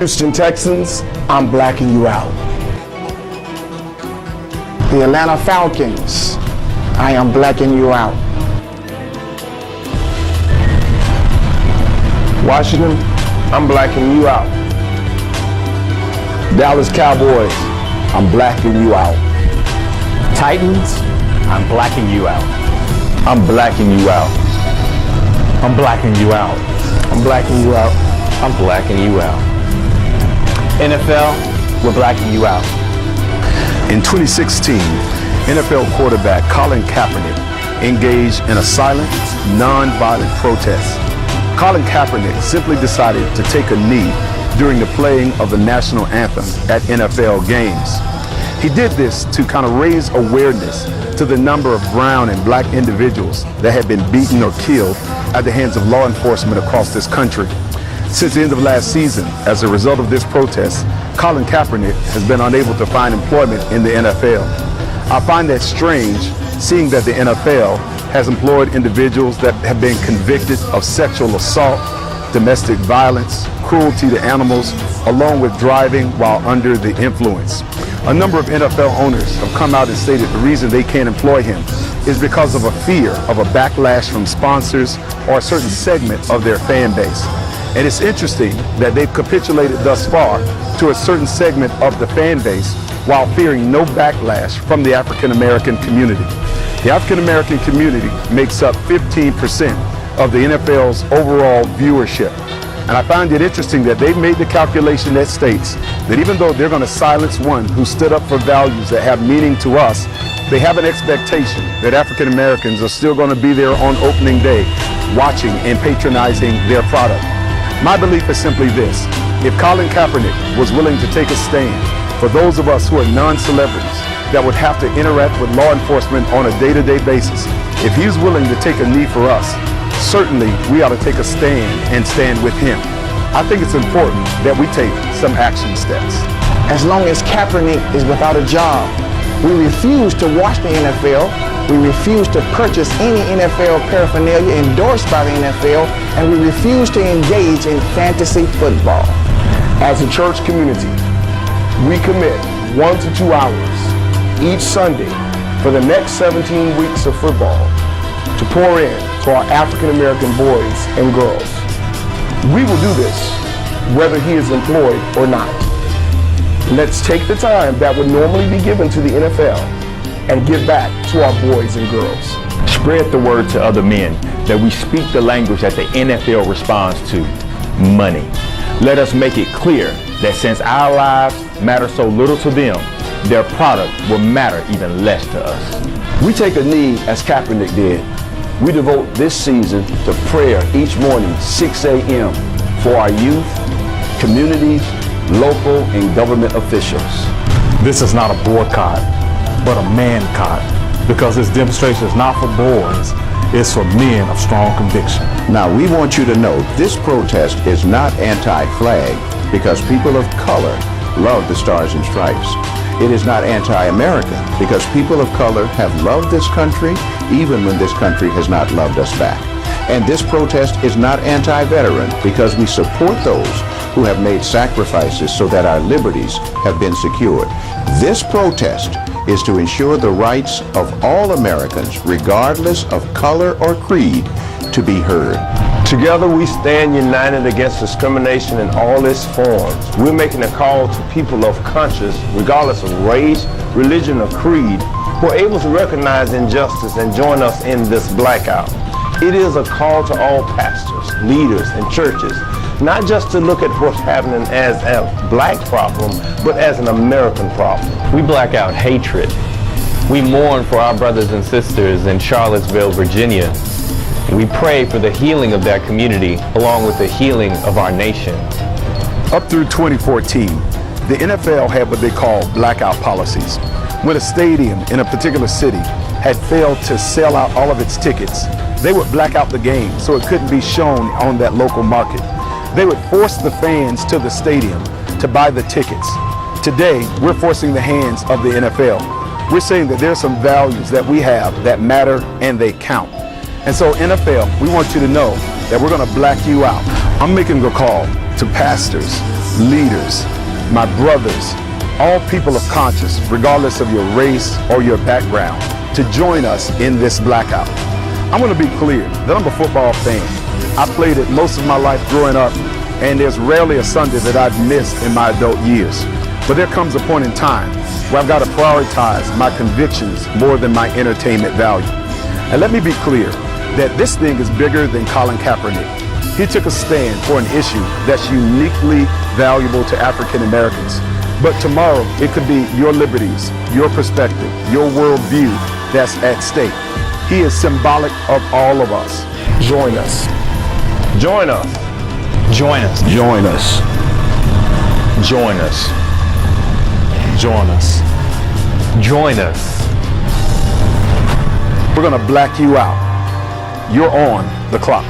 Houston Texans, I'm blacking you out. The Atlanta Falcons, I am blacking you out. Washington, I'm blacking you out. Dallas Cowboys, I'm blacking you out. Titans, I'm blacking you out. I'm blacking you out. I'm blacking you out. I'm blacking you out. I'm blacking you out. NFL, we're blacking you out. In 2016, NFL quarterback Colin Kaepernick engaged in a silent, non-violent protest. Colin Kaepernick simply decided to take a knee during the playing of the national anthem at NFL games. He did this to kind of raise awareness to the number of brown and black individuals that had been beaten or killed at the hands of law enforcement across this country. Since the end of last season, as a result of this protest, Colin Kaepernick has been unable to find employment in the NFL. I find that strange, seeing that the NFL has employed individuals that have been convicted of sexual assault, domestic violence, cruelty to animals, along with driving while under the influence. A number of NFL owners have come out and stated the reason they can't employ him is because of a fear of a backlash from sponsors or a certain segment of their fan base. And it's interesting that they've capitulated thus far to a certain segment of the fan base while fearing no backlash from the African American community. The African American community makes up 15% of the NFL's overall viewership. And I find it interesting that they've made the calculation that states that even though they're going to silence one who stood up for values that have meaning to us, they have an expectation that African Americans are still going to be there on opening day, watching and patronizing their product. My belief is simply this: if Colin Kaepernick was willing to take a stand for those of us who are non-celebrities that would have to interact with law enforcement on a day-to-day basis, if he's willing to take a knee for us, certainly we ought to take a stand and stand with him. I think it's important that we take some action steps. As long as Kaepernick is without a job, we refuse to watch the NFL. We refuse to purchase any NFL paraphernalia endorsed by the NFL, and we refuse to engage in fantasy football. As a church community, we commit 1 to 2 hours each Sunday for the next 17 weeks of football to pour in to our African American boys and girls. We will do this whether he is employed or not. Let's take the time that would normally be given to the NFL and give back to our boys and girls. Spread the word to other men that we speak the language that the NFL responds to: money. Let us make it clear that since our lives matter so little to them, their product will matter even less to us. We take a knee as Kaepernick did. We devote this season to prayer each morning, 6 a.m. for our youth, communities, local and government officials. This is not a boycott, but a man-cott, because this demonstration is not for boys, it's for men of strong conviction. Now, we want you to know this protest is not anti-flag because people of color love the Stars and Stripes. It is not anti-American because people of color have loved this country even when this country has not loved us back. And this protest is not anti-veteran because we support those who have made sacrifices so that our liberties have been secured. This protest is to ensure the rights of all Americans, regardless of color or creed, to be heard. Together we stand united against discrimination in all its forms. We're making a call to people of conscience, regardless of race, religion, or creed, who are able to recognize injustice and join us in this blackout. It is a call to all pastors, leaders, and churches, not just to look at what's happening as a black problem, but as an American problem. We black out hatred. We mourn for our brothers and sisters in Charlottesville, Virginia. We pray for the healing of that community, along with the healing of our nation. Up through 2014, the NFL had what they call blackout policies. When a stadium in a particular city had failed to sell out all of its tickets, they would black out the game so it couldn't be shown on that local market. They would force the fans to the stadium to buy the tickets. Today, we're forcing the hands of the NFL. We're saying that there's some values that we have that matter and they count. And so NFL, we want you to know that we're going to black you out. I'm making a call to pastors, leaders, my brothers, all people of conscience, regardless of your race or your background, to join us in this blackout. I want to be clear that I'm a football fan. I played it most of my life growing up, and there's rarely a Sunday that I've missed in my adult years. But there comes a point in time where I've got to prioritize my convictions more than my entertainment value. And let me be clear that this thing is bigger than Colin Kaepernick. He took a stand for an issue that's uniquely valuable to African Americans. But tomorrow, it could be your liberties, your perspective, your worldview that's at stake. He is symbolic of all of us. Join us. Join us. Join us. Join us. Join us. Join us. Join us. We're going to black you out. You're on the clock.